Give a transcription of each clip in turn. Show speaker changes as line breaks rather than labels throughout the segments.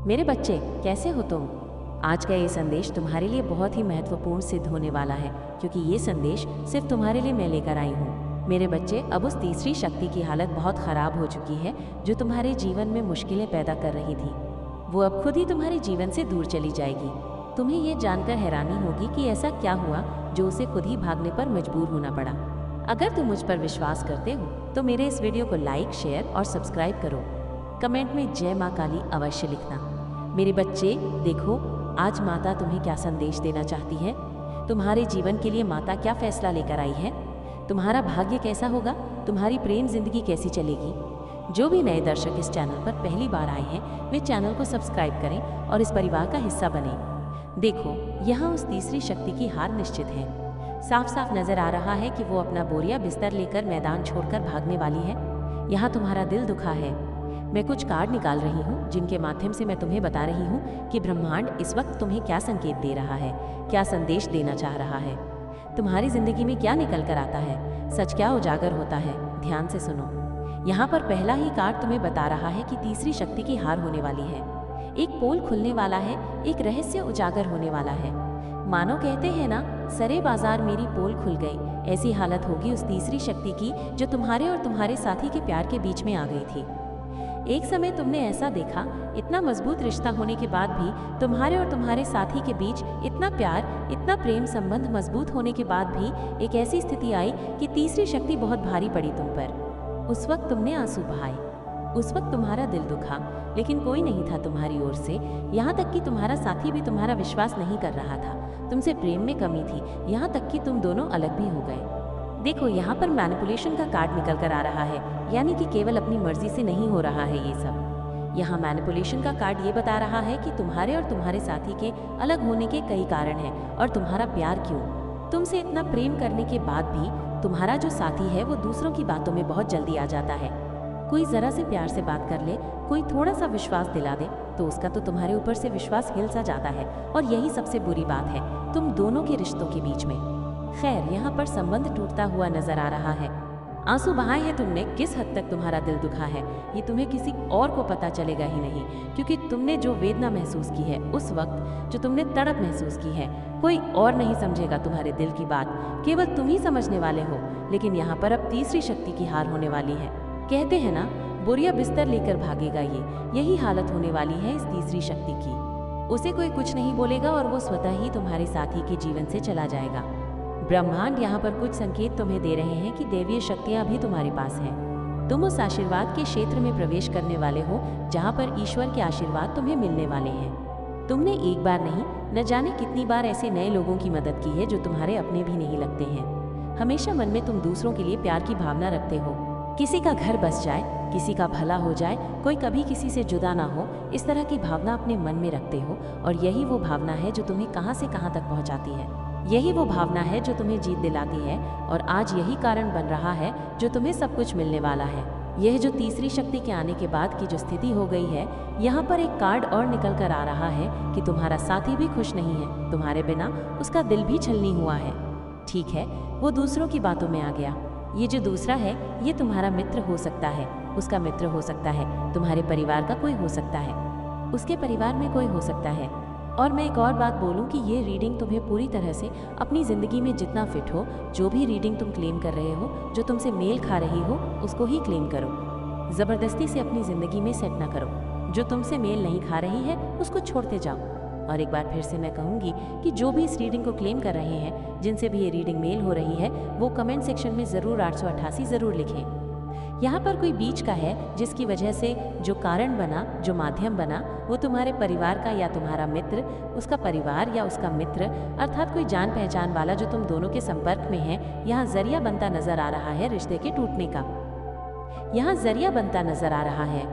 मेरे बच्चे, कैसे हो तुम? आज का ये संदेश तुम्हारे लिए बहुत ही महत्वपूर्ण सिद्ध होने वाला है, क्योंकि ये संदेश सिर्फ तुम्हारे लिए मैं लेकर आई हूँ। मेरे बच्चे, अब उस तीसरी शक्ति की हालत बहुत खराब हो चुकी है जो तुम्हारे जीवन में मुश्किलें पैदा कर रही थी। वो अब खुद ही तुम्हारे जीवन से दूर चली जाएगी। तुम्हें ये जानकर हैरानी होगी कि ऐसा क्या हुआ जो उसे खुद ही भागने पर मजबूर होना पड़ा। अगर तुम मुझ पर विश्वास करते हो तो मेरे इस वीडियो को लाइक, शेयर और सब्सक्राइब करो। कमेंट में जय माँ काली अवश्य लिखना। मेरे बच्चे देखो, आज माता तुम्हें क्या संदेश देना चाहती है। तुम्हारे जीवन के लिए माता क्या फैसला लेकर आई है। तुम्हारा भाग्य कैसा होगा, तुम्हारी प्रेम जिंदगी कैसी चलेगी। जो भी नए दर्शक इस चैनल पर पहली बार आए हैं वे चैनल को सब्सक्राइब करें और इस परिवार का हिस्सा बने। देखो, यहाँ उस तीसरी शक्ति की हार निश्चित है। साफ साफ नजर आ रहा है कि वो अपना बोरिया बिस्तर लेकर मैदान छोड़कर भागने वाली है। यहाँ तुम्हारा दिल दुखा है। मैं कुछ कार्ड निकाल रही हूँ जिनके माध्यम से मैं तुम्हें बता रही हूँ कि ब्रह्मांड इस वक्त तुम्हें क्या संकेत दे रहा है, क्या संदेश देना चाह रहा है। तुम्हारी जिंदगी में क्या निकल कर आता है, सच क्या उजागर होता है। ध्यान से सुनो। यहाँ पर पहला ही कार्ड तुम्हें बता रहा है कि तीसरी शक्ति की हार होने वाली है। एक पोल खुलने वाला है, एक रहस्य उजागर होने वाला है। मानो कहते हैं ना, सरे बाजार मेरी पोल खुल गई। ऐसी हालत होगी उस तीसरी शक्ति की जो तुम्हारे और तुम्हारे साथी के प्यार के बीच में आ गई थी। एक समय तुमने ऐसा देखा, इतना मजबूत रिश्ता होने के बाद भी तुम्हारे और तुम्हारे साथी के बीच इतना प्यार, इतना प्रेम संबंध मजबूत होने के बाद भी एक ऐसी स्थिति आई कि तीसरी शक्ति बहुत भारी पड़ी तुम पर। उस वक्त तुमने आंसू बहाए, उस वक्त तुम्हारा दिल दुखा, लेकिन कोई नहीं था तुम्हारी ओर से। यहाँ तक कि तुम्हारा साथी भी तुम्हारा विश्वास नहीं कर रहा था। तुमसे प्रेम में कमी थी, यहाँ तक कि तुम दोनों अलग भी हो गए। देखो, यहाँ पर मैनिपुलेशन का कार्ड निकल कर आ रहा है, यानी कि केवल अपनी मर्जी से नहीं हो रहा है ये सब। यहाँ मैनिपुलेशन का कार्ड ये बता रहा है कि तुम्हारे और तुम्हारे साथी के अलग होने के कई कारण हैं। और तुम्हारा प्यार क्यों, तुमसे इतना प्रेम करने के बाद भी तुम्हारा जो साथी है वो दूसरों की बातों में बहुत जल्दी आ जाता है। कोई जरा से प्यार से बात कर ले, कोई थोड़ा सा विश्वास दिला दे तो उसका तो तुम्हारे ऊपर से विश्वास हिल सा जाता है। और यही सबसे बुरी बात है तुम दोनों के रिश्तों के बीच में। खैर, यहाँ पर संबंध टूटता हुआ नजर आ रहा है। आंसू बहाए हैं तुमने, किस हद तक तुम्हारा दिल दुखा है ये तुम्हें किसी और को पता चलेगा ही नहीं, क्योंकि तुमने जो वेदना महसूस की है उस वक्त, जो तुमने तड़प महसूस की है, कोई और नहीं समझेगा तुम्हारे दिल की बात, केवल तुम ही समझने वाले हो। लेकिन यहाँ पर अब तीसरी शक्ति की हार होने वाली है। कहते हैं ना, बोरिया बिस्तर लेकर भागेगा। यही हालत होने वाली है इस तीसरी शक्ति की। उसे कोई कुछ नहीं बोलेगा और वो स्वतः ही तुम्हारे साथी के जीवन से चला जाएगा। ब्रह्मांड यहाँ पर कुछ संकेत तुम्हें दे रहे हैं कि दैवीय शक्तियाँ भी तुम्हारे पास हैं। तुम उस आशीर्वाद के क्षेत्र में प्रवेश करने वाले हो जहाँ पर ईश्वर के आशीर्वाद तुम्हें मिलने वाले हैं। तुमने एक बार नहीं, न जाने कितनी बार ऐसे नए लोगों की मदद की है जो तुम्हारे अपने भी नहीं लगते हैं। हमेशा मन में तुम दूसरों के लिए प्यार की भावना रखते हो। किसी का घर बस जाए, किसी का भला हो जाए, कोई कभी किसी से जुदा ना हो, इस तरह की भावना अपने मन में रखते हो। और यही वो भावना है जो तुम्हें कहाँ से कहाँ तक पहुँचाती है। यही वो भावना है जो तुम्हें जीत दिलाती है। और आज यही कारण बन रहा है जो तुम्हें सब कुछ मिलने वाला है। यह जो तीसरी शक्ति के आने के बाद की जो स्थिति हो गई है, यहाँ पर एक कार्ड और निकल कर आ रहा है कि तुम्हारा साथी भी खुश नहीं है। तुम्हारे बिना उसका दिल भी छलनी हुआ है। ठीक है, वो दूसरों की बातों में आ गया। ये जो दूसरा है ये तुम्हारा मित्र हो सकता है, उसका मित्र हो सकता है, तुम्हारे परिवार का कोई हो सकता है, उसके परिवार में कोई हो सकता है। और मैं एक और बात बोलूं कि ये रीडिंग तुम्हें पूरी तरह से अपनी ज़िंदगी में जितना फिट हो, जो भी रीडिंग तुम क्लेम कर रहे हो, जो तुमसे मेल खा रही हो, उसको ही क्लेम करो। ज़बरदस्ती से अपनी ज़िंदगी में सेट ना करो। जो तुमसे मेल नहीं खा रही है उसको छोड़ते जाओ। और एक बार फिर से मैं कहूँगी कि जो भी इस रीडिंग को क्लेम कर रहे हैं, जिनसे भी ये रीडिंग मेल हो रही है, वो कमेंट सेक्शन में ज़रूर 888 ज़रूर लिखें। यहाँ पर कोई बीच का है जिसकी वजह से जो कारण बना, जो माध्यम बना, वो तुम्हारे परिवार का या तुम्हारा मित्र, उसका परिवार या उसका मित्र, अर्थात कोई जान पहचान वाला जो तुम दोनों के संपर्क में है, यहाँ जरिया बनता नजर आ रहा है रिश्ते के टूटने का। यहाँ जरिया बनता नजर आ रहा है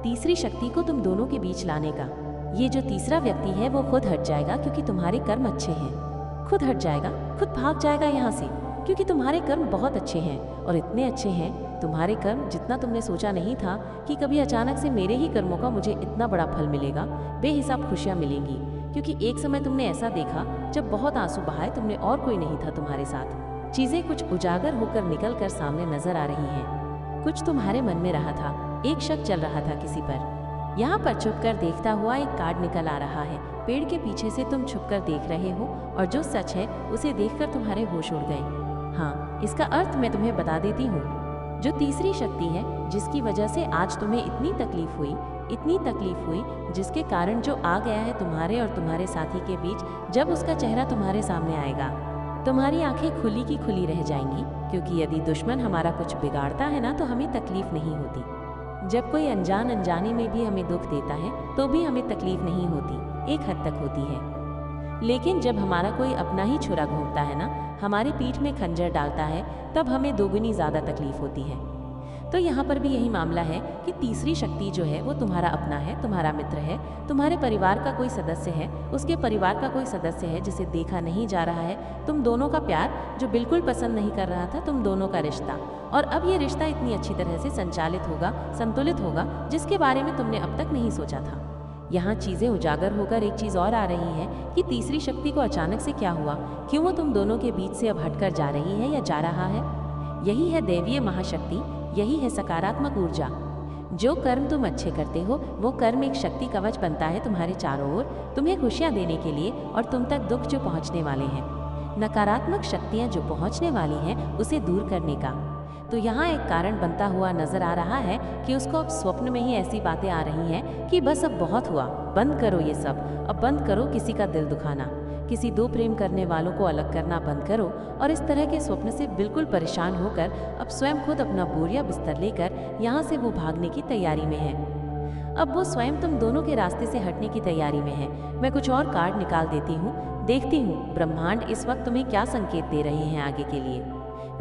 तीसरी शक्ति को तुम दोनों के बीच लाने का। ये जो तीसरा व्यक्ति है वो खुद हट जाएगा क्योंकि तुम्हारे कर्म अच्छे हैं। खुद हट जाएगा, खुद भाग जाएगा यहाँ से, क्योंकि तुम्हारे कर्म बहुत अच्छे हैं। और इतने अच्छे हैं तुम्हारे कर्म, जितना तुमने सोचा नहीं था कि कभी अचानक से मेरे ही कर्मों का मुझे इतना बड़ा फल मिलेगा। बेहिसाब खुशियाँ मिलेंगी, क्योंकि एक समय तुमने ऐसा देखा जब बहुत आंसू बहाए तुमने और कोई नहीं था तुम्हारे साथ। चीज़ें कुछ उजागर होकर निकल कर सामने नजर आ रही हैं। कुछ तुम्हारे मन में रहा था, एक शक चल रहा था किसी पर। यहाँ पर छुपकर देखता हुआ एक कार्ड निकल आ रहा है। पेड़ के पीछे से तुम छुपकर देख रहे हो और जो सच है उसे देखकर तुम्हारे होश उड़ गए। हाँ, इसका अर्थ मैं तुम्हें बता देती हूँ। जो तीसरी शक्ति है जिसकी वजह से आज तुम्हें इतनी तकलीफ हुई, जिसके कारण जो आ गया है तुम्हारे और तुम्हारे साथी के बीच, जब उसका चेहरा तुम्हारे सामने आएगा तुम्हारी आंखें खुली की खुली रह जाएंगी, क्योंकि यदि दुश्मन हमारा कुछ बिगाड़ता है ना तो हमें तकलीफ नहीं होती। जब कोई अनजान अनजाने में भी हमें दुख देता है तो भी हमें तकलीफ नहीं होती, एक हद तक होती है। लेकिन जब हमारा कोई अपना ही छुरा घोंपता है ना, हमारी पीठ में खंजर डालता है, तब हमें दोगुनी ज़्यादा तकलीफ होती है। तो यहाँ पर भी यही मामला है कि तीसरी शक्ति जो है वो तुम्हारा अपना है, तुम्हारा मित्र है, तुम्हारे परिवार का कोई सदस्य है, उसके परिवार का कोई सदस्य है जिसे देखा नहीं जा रहा है, तुम दोनों का प्यार जो बिल्कुल पसंद नहीं कर रहा था, तुम दोनों का रिश्ता। और अब ये रिश्ता इतनी अच्छी तरह से संचालित होगा, संतुलित होगा, जिसके बारे में तुमने अब तक नहीं सोचा था। यहाँ चीज़ें उजागर होकर एक चीज़ और आ रही है कि तीसरी शक्ति को अचानक से क्या हुआ, क्यों वो तुम दोनों के बीच से अब हटकर जा रही है या जा रहा है। यही है दैवीय महाशक्ति, यही है सकारात्मक ऊर्जा। जो कर्म तुम अच्छे करते हो वो कर्म एक शक्ति कवच बनता है तुम्हारे चारों ओर, तुम्हें खुशियाँ देने के लिए और तुम तक दुख जो पहुँचने वाले हैं, नकारात्मक शक्तियाँ जो पहुँचने वाली हैं, उसे दूर करने का। तो यहाँ एक कारण बनता हुआ नजर आ रहा है कि उसको अब स्वप्न में ही ऐसी बातें आ रही हैं कि बस अब बहुत हुआ, बंद करो ये सब, अब बंद करो किसी का दिल दुखाना, किसी दो प्रेम करने वालों को अलग करना बंद करो। और इस तरह के स्वप्न से बिल्कुल परेशान होकर अब स्वयं खुद अपना बोरिया बिस्तर लेकर यहाँ से वो भागने की तैयारी में है। अब वो स्वयं तुम दोनों के रास्ते से हटने की तैयारी में है। मैं कुछ और कार्ड निकाल देती हूँ, देखती हूँ ब्रह्मांड इस वक्त तुम्हें क्या संकेत दे रहे हैं आगे के लिए।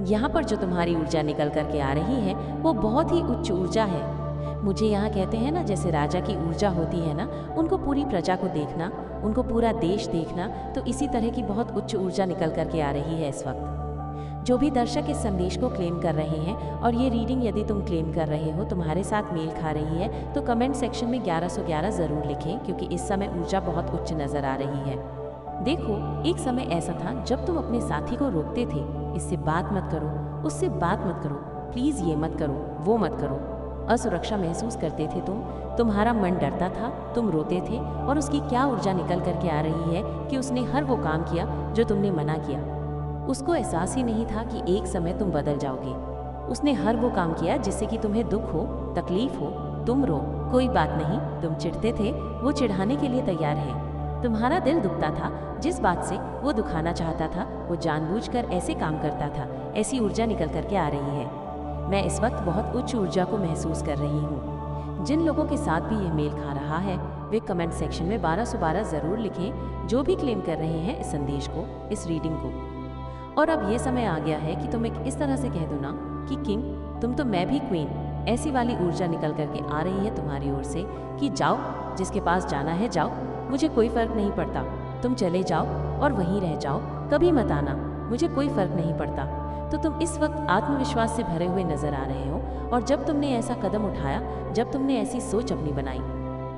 यहाँ पर जो तुम्हारी ऊर्जा निकल करके आ रही है वो बहुत ही उच्च ऊर्जा है। मुझे यहाँ कहते हैं ना, जैसे राजा की ऊर्जा होती है ना, उनको पूरी प्रजा को देखना, उनको पूरा देश देखना, तो इसी तरह की बहुत उच्च ऊर्जा निकल करके आ रही है इस वक्त। जो भी दर्शक इस संदेश को क्लेम कर रहे हैं और ये रीडिंग यदि तुम क्लेम कर रहे हो, तुम्हारे साथ मेल खा रही है, तो कमेंट सेक्शन में 1111 ज़रूर लिखें, क्योंकि इस समय ऊर्जा बहुत उच्च नज़र आ रही है। देखो, एक समय ऐसा था जब तुम अपने साथी को रोकते थे, इससे बात मत करो, उससे बात मत करो, प्लीज़ ये मत करो, वो मत करो। असुरक्षा महसूस करते थे तुम्हारा मन डरता था, तुम रोते थे, और उसकी क्या ऊर्जा निकल करके आ रही है कि उसने हर वो काम किया जो तुमने मना किया। उसको एहसास ही नहीं था कि एक समय तुम बदल जाओगे। उसने हर वो काम किया जिससे कि तुम्हें दुख हो, तकलीफ हो, तुम रो, कोई बात नहीं, तुम चिढ़ते थे, वो चिढ़ाने के लिए तैयार है। तुम्हारा दिल दुखता था, जिस बात से वो दुखाना चाहता था वो जानबूझकर ऐसे काम करता था। ऐसी ऊर्जा निकल करके आ रही है। मैं इस वक्त बहुत उच्च ऊर्जा को महसूस कर रही हूँ। जिन लोगों के साथ भी यह मेल खा रहा है वे कमेंट सेक्शन में 1212 ज़रूर लिखें, जो भी क्लेम कर रहे हैं इस संदेश को, इस रीडिंग को। और अब ये समय आ गया है कि तुम एक इस तरह से कह दो ना कि किंग तुम तो, मैं भी क्वीन। ऐसी वाली ऊर्जा निकल करके आ रही है तुम्हारी ओर से कि जाओ, जिसके पास जाना है जाओ, मुझे कोई फ़र्क नहीं पड़ता, तुम चले जाओ और वहीं रह जाओ, कभी मत आना, मुझे कोई फ़र्क नहीं पड़ता। तो तुम इस वक्त आत्मविश्वास से भरे हुए नजर आ रहे हो, और जब तुमने ऐसा कदम उठाया, जब तुमने ऐसी सोच अपनी बनाई,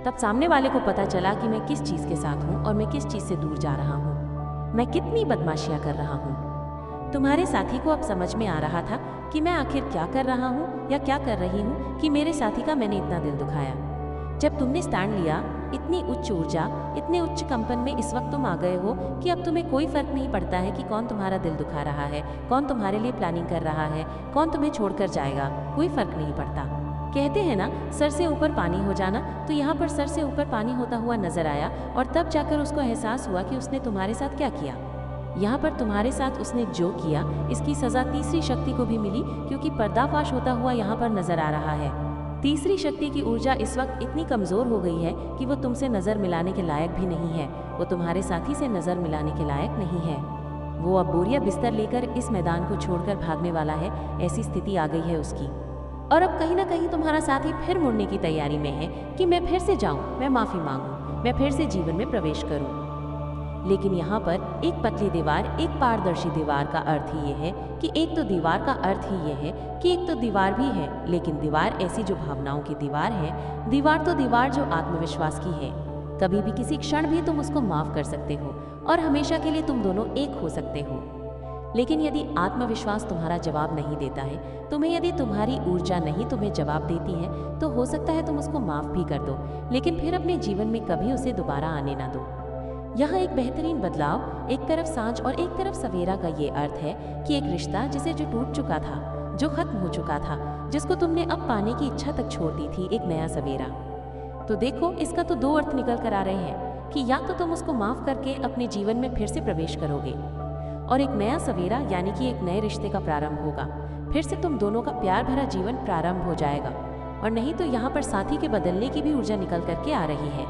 तब सामने वाले को पता चला कि मैं किस चीज़ के साथ हूँ और मैं किस चीज़ से दूर जा रहा हूँ, मैं कितनी बदमाशियाँ कर रहा हूँ। तुम्हारे साथी को अब समझ में आ रहा था कि मैं आखिर क्या कर रहा हूँ या क्या कर रही हूँ कि मेरे साथी का मैंने इतना दिल दुखाया। जब तुमने स्टैंड लिया, इतनी उच्च ऊर्जा, इतने उच्च कंपन में इस वक्त तुम आ गए हो कि अब तुम्हें कोई फर्क नहीं पड़ता है कि कौन तुम्हारा दिल दुखा रहा है, कौन तुम्हारे लिए प्लानिंग कर रहा है, कौन तुम्हें छोड़कर जाएगा, कोई फर्क नहीं पड़ता। कहते हैं ना, सर से ऊपर पानी हो जाना, तो यहाँ पर सर से ऊपर पानी होता हुआ नजर आया, और तब जाकर उसको एहसास हुआ कि उसने तुम्हारे साथ क्या किया। यहाँ पर तुम्हारे साथ उसने जो किया, इसकी सज़ा तीसरी शक्ति को भी मिली, क्योंकि पर्दाफाश होता हुआ यहाँ पर नजर आ रहा है। तीसरी शक्ति की ऊर्जा इस वक्त इतनी कमज़ोर हो गई है कि वो तुमसे नज़र मिलाने के लायक भी नहीं है, वो तुम्हारे साथी से नज़र मिलाने के लायक नहीं है। वो अब बोरिया बिस्तर लेकर इस मैदान को छोड़कर भागने वाला है, ऐसी स्थिति आ गई है उसकी। और अब कहीं ना कहीं तुम्हारा साथी फिर मुड़ने की तैयारी में है कि मैं फिर से जाऊं, मैं माफ़ी मांगूं, मैं फिर से जीवन में प्रवेश करूं। लेकिन यहाँ पर एक पतली दीवार, एक पारदर्शी दीवार का अर्थ ही ये है कि एक तो दीवार का अर्थ ही ये है कि एक तो दीवार भी है, लेकिन दीवार ऐसी जो भावनाओं की दीवार है। दीवार तो दीवार जो आत्मविश्वास की है। कभी भी किसी क्षण भी तुम उसको माफ़ कर सकते हो और हमेशा के लिए तुम दोनों एक हो सकते हो। लेकिन यदि आत्मविश्वास तुम्हारा जवाब नहीं देता है, यदि तुम्हारी ऊर्जा नहीं तुम्हें जवाब देती है, तो हो सकता है तुम उसको माफ भी कर दो, लेकिन फिर अपने जीवन में कभी उसे दोबारा आने ना दो। यहाँ एक बेहतरीन बदलाव, एक तरफ सांझ और एक तरफ सवेरा का ये अर्थ है कि एक रिश्ता जो टूट चुका था, जो खत्म हो चुका था, जिसको तुमने अब पाने की इच्छा तक छोड़ दी थी, एक नया सवेरा। तो देखो, इसका तो दो अर्थ निकल कर आ रहे हैं कि या तो तुम उसको माफ करके अपने जीवन में फिर से प्रवेश करोगे और एक नया सवेरा यानी कि एक नए रिश्ते का प्रारंभ होगा। फिर से तुम दोनों का प्यार भरा जीवन प्रारंभ हो जाएगा। और नहीं तो यहाँ पर साथी के बदलने की भी ऊर्जा निकल करके आ रही है।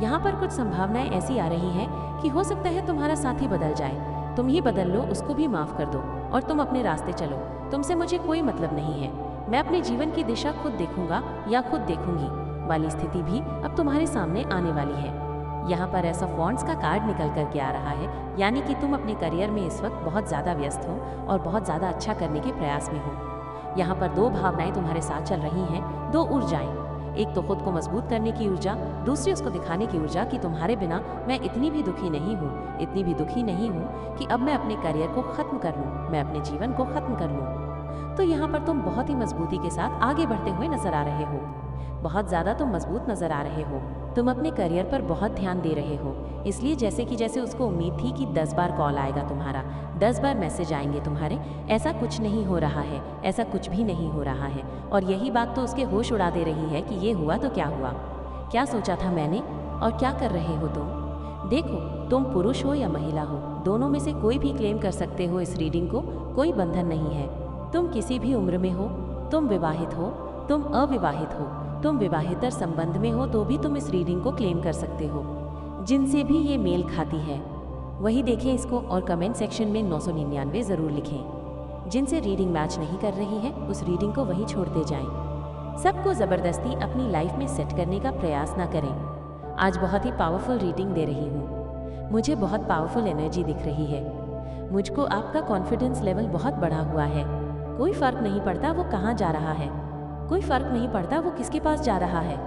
यहाँ पर कुछ संभावनाएं ऐसी आ रही हैं कि हो सकता है तुम्हारा साथी बदल जाए, तुम ही बदल लो, उसको भी माफ कर दो और तुम अपने रास्ते चलो। तुमसे मुझे कोई मतलब नहीं है, मैं अपने जीवन की दिशा खुद देखूंगा या खुद देखूंगी वाली स्थिति भी अब तुम्हारे सामने आने वाली है। यहाँ पर ऐसा फॉन्ट्स का कार्ड निकल करके आ रहा है, यानी कि तुम अपने करियर में इस वक्त बहुत ज़्यादा व्यस्त हो और बहुत ज़्यादा अच्छा करने के प्रयास में हो। यहाँ पर दो भावनाएं तुम्हारे साथ चल रही हैं, दो ऊर्जाएं। एक तो खुद को मजबूत करने की ऊर्जा, दूसरी उसको दिखाने की ऊर्जा कि तुम्हारे बिना मैं इतनी भी दुखी नहीं हूँ, इतनी भी दुखी नहीं हूँ कि अब मैं अपने करियर को खत्म कर लूँ, मैं अपने जीवन को खत्म कर लूँ। तो यहाँ पर तुम बहुत ही मजबूती के साथ आगे बढ़ते हुए नजर आ रहे हो, बहुत ज़्यादा तुम मजबूत नजर आ रहे हो। तुम अपने करियर पर बहुत ध्यान दे रहे हो, इसलिए जैसे उसको उम्मीद थी कि 10 बार कॉल आएगा तुम्हारा, 10 बार मैसेज आएंगे तुम्हारे, ऐसा कुछ नहीं हो रहा है, ऐसा कुछ भी नहीं हो रहा है। और यही बात तो उसके होश उड़ा दे रही है कि ये हुआ तो क्या हुआ, क्या सोचा था मैंने और क्या कर रहे हो तुम। देखो, तुम पुरुष हो या महिला हो, दोनों में से कोई भी क्लेम कर सकते हो इस रीडिंग को, कोई बंधन नहीं है। तुम किसी भी उम्र में हो, तुम विवाहित हो, तुम अविवाहित हो, तुम विवाहितर संबंध में हो तो भी तुम इस रीडिंग को क्लेम कर सकते हो। जिनसे भी ये मेल खाती है वही देखें इसको और कमेंट सेक्शन में 999 ज़रूर लिखें। जिनसे रीडिंग मैच नहीं कर रही है उस रीडिंग को वहीं छोड़ते जाएं। सबको ज़बरदस्ती अपनी लाइफ में सेट करने का प्रयास ना करें। आज बहुत ही पावरफुल रीडिंग दे रही हूँ, मुझे बहुत पावरफुल एनर्जी दिख रही है। मुझको आपका कॉन्फिडेंस लेवल बहुत बढ़ा हुआ है। कोई फ़र्क नहीं पड़ता वो कहाँ जा रहा है, कोई फर्क नहीं पड़ता वो किसके पास जा रहा है।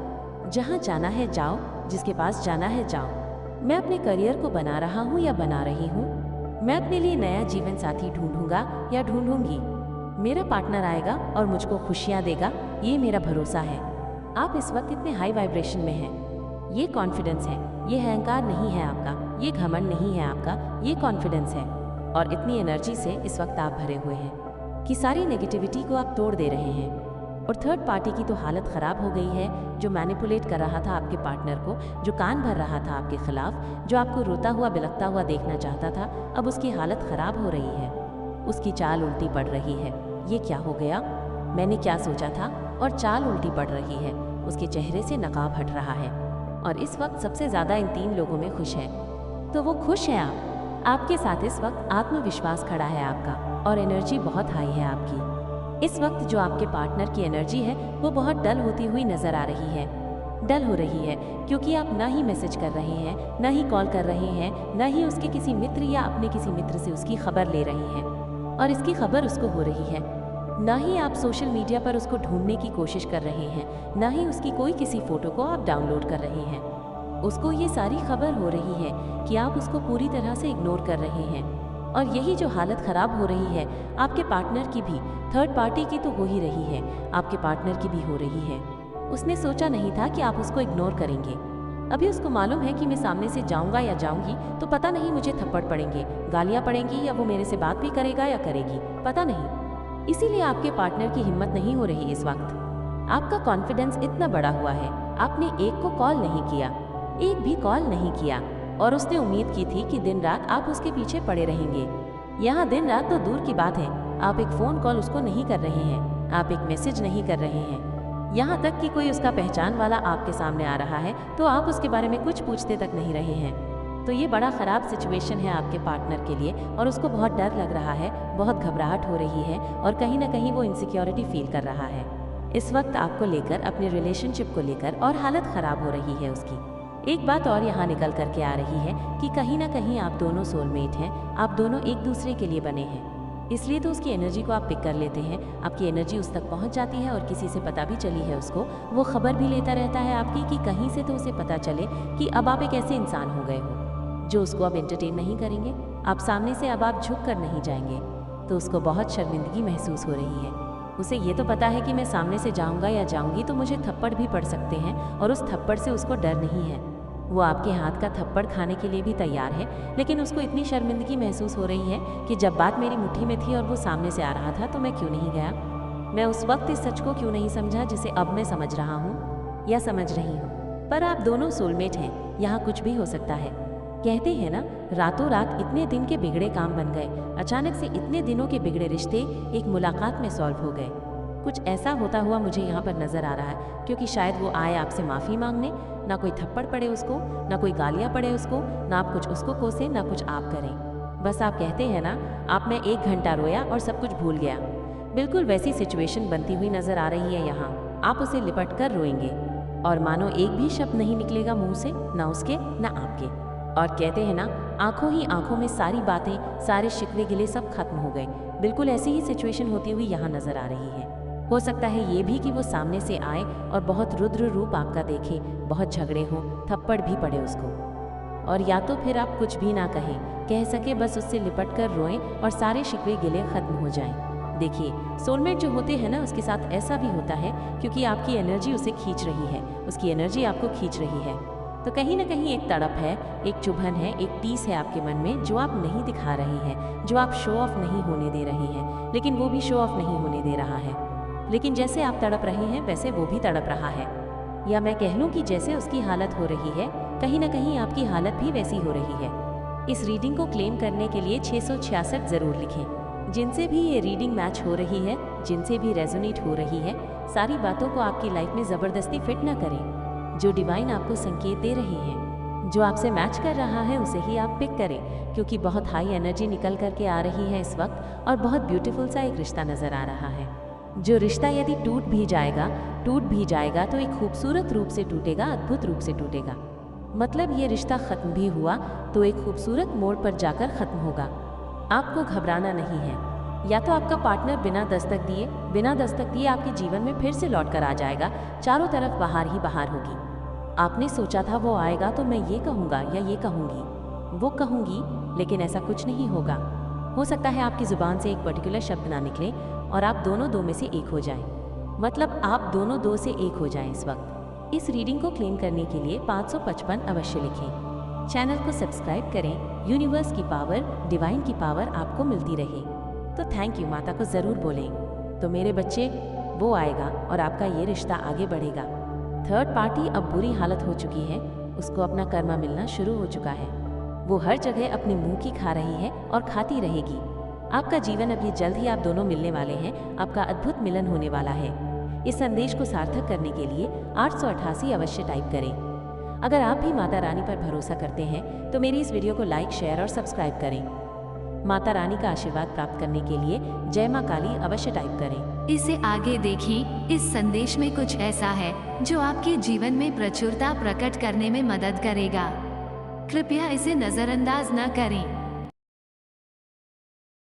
जहाँ जाना है जाओ, जिसके पास जाना है जाओ। मैं अपने करियर को बना रहा हूँ या बना रही हूँ, मैं अपने लिए नया जीवन साथी ढूंढूंगा या ढूंढूंगी। मेरा पार्टनर आएगा और मुझको खुशियाँ देगा, ये मेरा भरोसा है। आप इस वक्त इतने हाई वाइब्रेशन में हैं, ये कॉन्फिडेंस है, ये अहंकार नहीं है आपका, ये घमंड नहीं है आपका, ये कॉन्फिडेंस है। और इतनी एनर्जी से इस वक्त आप भरे हुए हैं कि सारी नेगेटिविटी को आप तोड़ दे रहे हैं। और थर्ड पार्टी की तो हालत ख़राब हो गई है, जो मैनिपुलेट कर रहा था आपके पार्टनर को, जो कान भर रहा था आपके खिलाफ, जो आपको रोता हुआ बिलखता हुआ देखना चाहता था, अब उसकी हालत ख़राब हो रही है, उसकी चाल उल्टी पड़ रही है। ये क्या हो गया, मैंने क्या सोचा था, और चाल उल्टी पड़ रही है, उसके चेहरे से नकाब हट रहा है। और इस वक्त सबसे ज़्यादा इन 3 लोगों में खुश है, तो वो खुश हैं आपके साथ इस वक्त आत्मविश्वास खड़ा है आपका और एनर्जी बहुत हाई है आपकी। इस वक्त जो आपके पार्टनर की एनर्जी है वो बहुत डल होती हुई नज़र आ रही है, डल हो रही है, क्योंकि आप ना ही मैसेज कर रहे हैं, ना ही कॉल कर रहे हैं, ना ही उसके किसी मित्र या अपने किसी मित्र से उसकी खबर ले रहे हैं और इसकी खबर उसको हो रही है। ना ही आप सोशल मीडिया पर उसको ढूंढने की कोशिश कर रहे हैं, ना ही उसकी कोई किसी फ़ोटो को आप डाउनलोड कर रहे हैं। उसको ये सारी खबर हो रही है कि आप उसको पूरी तरह से इग्नोर कर रहे हैं। और यही जो हालत ख़राब हो रही है आपके पार्टनर की भी, थर्ड पार्टी की तो हो ही रही है, आपके पार्टनर की भी हो रही है। उसने सोचा नहीं था कि आप उसको इग्नोर करेंगे। अभी उसको मालूम है कि मैं सामने से जाऊंगा या जाऊंगी तो पता नहीं मुझे थप्पड़ पड़ेंगे, गालियां पड़ेंगी, या वो मेरे से बात भी करेगा या करेगी, पता नहीं। इसीलिए आपके पार्टनर की हिम्मत नहीं हो रही इस वक्त। आपका कॉन्फिडेंस इतना बड़ा हुआ है, आपने एक को कॉल नहीं किया, एक भी कॉल नहीं किया, और उसने उम्मीद की थी कि दिन रात आप उसके पीछे पड़े रहेंगे। यहाँ दिन रात तो दूर की बात है, आप एक फ़ोन कॉल उसको नहीं कर रहे हैं, आप एक मैसेज नहीं कर रहे हैं, यहाँ तक कि कोई उसका पहचान वाला आपके सामने आ रहा है तो आप उसके बारे में कुछ पूछते तक नहीं रहे हैं। तो ये बड़ा ख़राब सिचुएशन है आपके पार्टनर के लिए और उसको बहुत डर लग रहा है, बहुत घबराहट हो रही है और कहीं ना कहीं वो इनसिक्योरिटी फील कर रहा है इस वक्त आपको लेकर, अपने रिलेशनशिप को लेकर, और हालत ख़राब हो रही है उसकी। एक बात और यहाँ निकल करके आ रही है कि कहीं ना कहीं आप दोनों सोलमेट हैं, आप दोनों एक दूसरे के लिए बने हैं, इसलिए तो उसकी एनर्जी को आप पिक कर लेते हैं, आपकी एनर्जी उस तक पहुँच जाती है और किसी से पता भी चली है उसको, वो खबर भी लेता रहता है आपकी कि कहीं से तो उसे पता चले कि अब आप एक ऐसे इंसान हो गए हो जो उसको अब एंटरटेन नहीं करेंगे, आप सामने से अब आप झुक कर नहीं जाएंगे। तो उसको बहुत शर्मिंदगी महसूस हो रही है। उसे ये तो पता है कि मैं सामने से जाऊंगा या जाऊंगी तो मुझे थप्पड़ भी पड़ सकते हैं और उस थप्पड़ से उसको डर नहीं है। वो आपके हाथ का थप्पड़ खाने के लिए भी तैयार है, लेकिन उसको इतनी शर्मिंदगी महसूस हो रही है कि जब बात मेरी मुट्ठी में थी और वो सामने से आ रहा था तो मैं क्यों नहीं गया। मैं उस वक्त इस सच को क्यों नहीं समझा जिसे अब मैं समझ रहा हूँ या समझ रही हूँ। पर आप दोनों सोलमेट हैं, यहाँ कुछ भी हो सकता है। कहते हैं ना, रातों रात इतने दिन के बिगड़े काम बन गए, अचानक से इतने दिनों के बिगड़े रिश्ते एक मुलाकात में सॉल्व हो गए। कुछ ऐसा होता हुआ मुझे यहाँ पर नजर आ रहा है, क्योंकि शायद वो आए आपसे माफ़ी मांगने, ना कोई थप्पड़ पड़े उसको, ना कोई गालियाँ पड़े उसको, ना आप कुछ उसको कोसे, ना कुछ आप करें। बस आप कहते हैं ना, आप में 1 घंटा रोया और सब कुछ भूल गया। बिल्कुल वैसी सिचुएशन बनती हुई नजर आ रही है यहाँ। आप उसे लिपट कर रोएंगे और मानो एक भी शब्द नहीं निकलेगा मुंह से, ना उसके ना आपके। और कहते हैं ना, आंखों ही आंखों में सारी बातें, सारे शिकवे गिले सब खत्म हो गए। बिल्कुल ऐसी ही सिचुएशन होती हुई यहाँ नजर आ रही है। हो सकता है ये भी कि वो सामने से आए और बहुत रुद्र रूप आपका देखे, बहुत झगड़े हों, थप्पड़ भी पड़े उसको। और या तो फिर आप कुछ भी ना कहें, कह सके बस उससे लिपट कर रोएं और सारे शिकवे गिले खत्म हो जाएं। देखिए, सोलमेट जो होते हैं ना, उसके साथ ऐसा भी होता है क्योंकि आपकी एनर्जी उसे खींच रही है, उसकी एनर्जी आपको खींच रही है। तो कहीं ना कहीं एक तड़प है, एक चुभन है, एक टीस है आपके मन में जो आप नहीं दिखा रहे हैं, जो आप शो ऑफ नहीं होने दे रहे हैं। लेकिन वो भी शो ऑफ नहीं होने दे रहा है। लेकिन जैसे आप तड़प रहे हैं वैसे वो भी तड़प रहा है, या मैं कह लूँ कि जैसे उसकी हालत हो रही है, कहीं ना कहीं आपकी हालत भी वैसी हो रही है। इस रीडिंग को क्लेम करने के लिए 666 ज़रूर लिखें। जिनसे भी ये रीडिंग मैच हो रही है, जिनसे भी रेजोनेट हो रही है, सारी बातों को आपकी लाइफ में ज़बरदस्ती फिट ना करें। जो डिवाइन आपको संकेत दे रहे हैं, जो आपसे मैच कर रहा है, उसे ही आप पिक करें, क्योंकि बहुत हाई एनर्जी निकल करके आ रही है इस वक्त और बहुत ब्यूटीफुल सा एक रिश्ता नज़र आ रहा है। जो रिश्ता यदि टूट भी जाएगा तो एक खूबसूरत रूप से टूटेगा, अद्भुत रूप से टूटेगा। मतलब ये रिश्ता ख़त्म भी हुआ तो एक खूबसूरत मोड़ पर जाकर ख़त्म होगा। आपको घबराना नहीं है। या तो आपका पार्टनर बिना दस्तक दिए आपके जीवन में फिर से लौट कर आ जाएगा, चारों तरफ बाहर ही बाहर होगी। आपने सोचा था वो आएगा तो मैं ये कहूँगा या ये कहूँगी, वो कहूँगी, लेकिन ऐसा कुछ नहीं होगा। हो सकता है आपकी ज़ुबान से एक पर्टिकुलर शब्द ना निकले और आप दोनों दो में से एक हो जाएं। मतलब आप दोनों दो से एक हो जाएं इस वक्त। इस रीडिंग को क्लेम करने के लिए 555 अवश्य लिखें। चैनल को सब्सक्राइब करें। यूनिवर्स की पावर, डिवाइन की पावर आपको मिलती रहे। तो थैंक यू माता को ज़रूर बोलें। तो मेरे बच्चे, वो आएगा और आपका ये रिश्ता आगे बढ़ेगा। थर्ड पार्टी अब बुरी हालत हो चुकी है, उसको अपना कर्मा मिलना शुरू हो चुका है। वो हर जगह अपने मुंह की खा रही है और खाती रहेगी। आपका जीवन अभी जल्द ही आप दोनों मिलने वाले हैं, आपका अद्भुत मिलन होने वाला है। इस संदेश को सार्थक करने के लिए 888 अवश्य टाइप करें। अगर आप भी माता रानी पर भरोसा करते हैं तो मेरी इस वीडियो को लाइक, शेयर और सब्सक्राइब करें। माता रानी का आशीर्वाद प्राप्त करने के लिए जय मां काली अवश्य टाइप करें।
इसे आगे देखिए। इस संदेश में कुछ ऐसा है जो आपके जीवन में प्रचुरता प्रकट करने में मदद करेगा। कृपया इसे नजरअंदाज न करें।